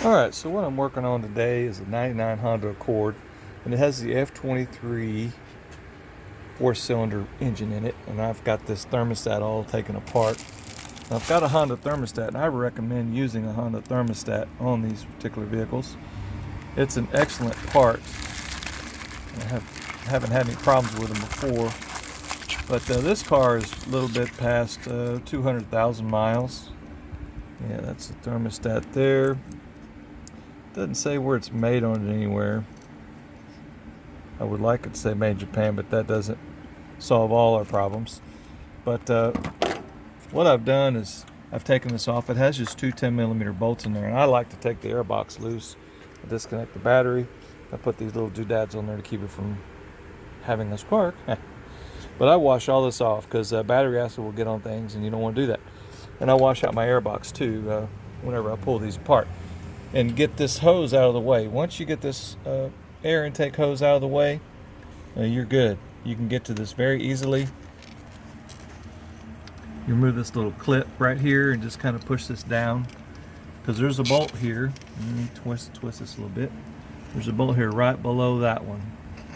Alright, so what I'm working on today is a 99 Honda Accord, and it has the f23 4-cylinder engine in it, and I've got this thermostat all taken apart. Now, I've got a Honda thermostat, and I recommend using a Honda thermostat on these particular vehicles. It's an excellent part. Haven't had any problems with them before, but this car is a little bit past 200,000 miles. Yeah, that's the thermostat there. Doesn't say where it's made on it anywhere. I would like it to say made in Japan, but that doesn't solve all our problems. But what I've done is I've taken this off. It has just two 10mm bolts in there, and I like to take the air box loose. I disconnect the battery. I put these little doodads on there to keep it from having a spark. But I wash all this off because battery acid will get on things, and you don't want to do that. And I wash out my air box too whenever I pull these apart. And get this hose out of the way. Once you get this air intake hose out of the way, you're good. You can get to this very easily. You remove this little clip right here and just kind of push this down, because there's a bolt here. Let me twist this a little bit. There's a bolt here right below that one.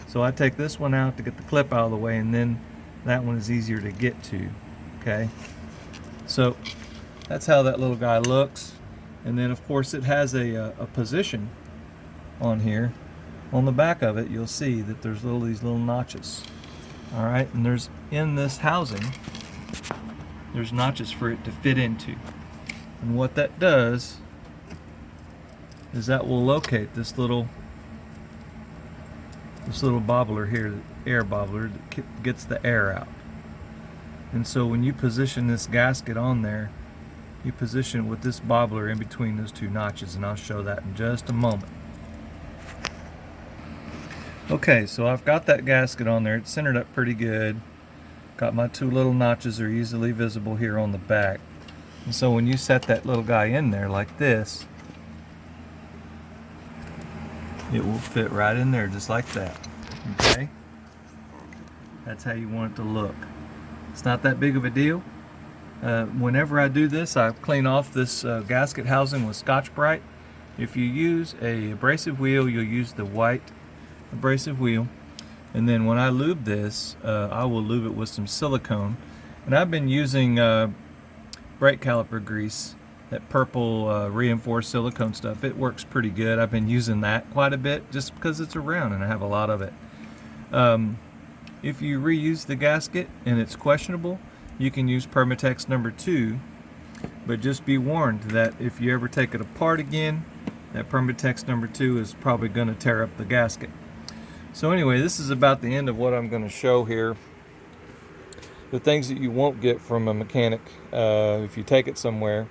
So I take this one out to get the clip out of the way, and then that one is easier to get to. Okay, so that's how that little guy looks. And then of course it has a position on here. On the back of it you'll see that there's these little notches. Alright, and there's in this housing there's notches for it to fit into. And what that does is that will locate this little bobbler here, the air bobbler that gets the air out. And so when you position this gasket on there, you position it with this bobbler in between those two notches, and I'll show that in just a moment. Okay, so I've got that gasket on there. It's centered up pretty good. Got my two little notches are easily visible here on the back. And so when you set that little guy in there like this, it will fit right in there just like that. Okay? That's how you want it to look. It's not that big of a deal. Whenever I do this, I clean off this gasket housing with Scotch-Brite. If you use a abrasive wheel, you'll use the white abrasive wheel. And then when I lube this, I will lube it with some silicone. And I've been using brake caliper grease, that purple reinforced silicone stuff. It works pretty good. I've been using that quite a bit just because it's around and I have a lot of it. If you reuse the gasket and it's questionable, you can use Permatex number 2, but just be warned that if you ever take it apart again, that Permatex number 2 is probably going to tear up the gasket. So anyway, this is about the end of what I'm going to show here. The things that you won't get from a mechanic if you take it somewhere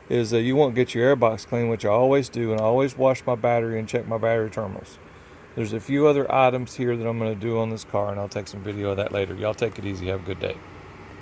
is you won't get your airbox clean, which I always do, and I always wash my battery and check my battery terminals. There's a few other items here that I'm going to do on this car, and I'll take some video of that later. Y'all take it easy. Have a good day.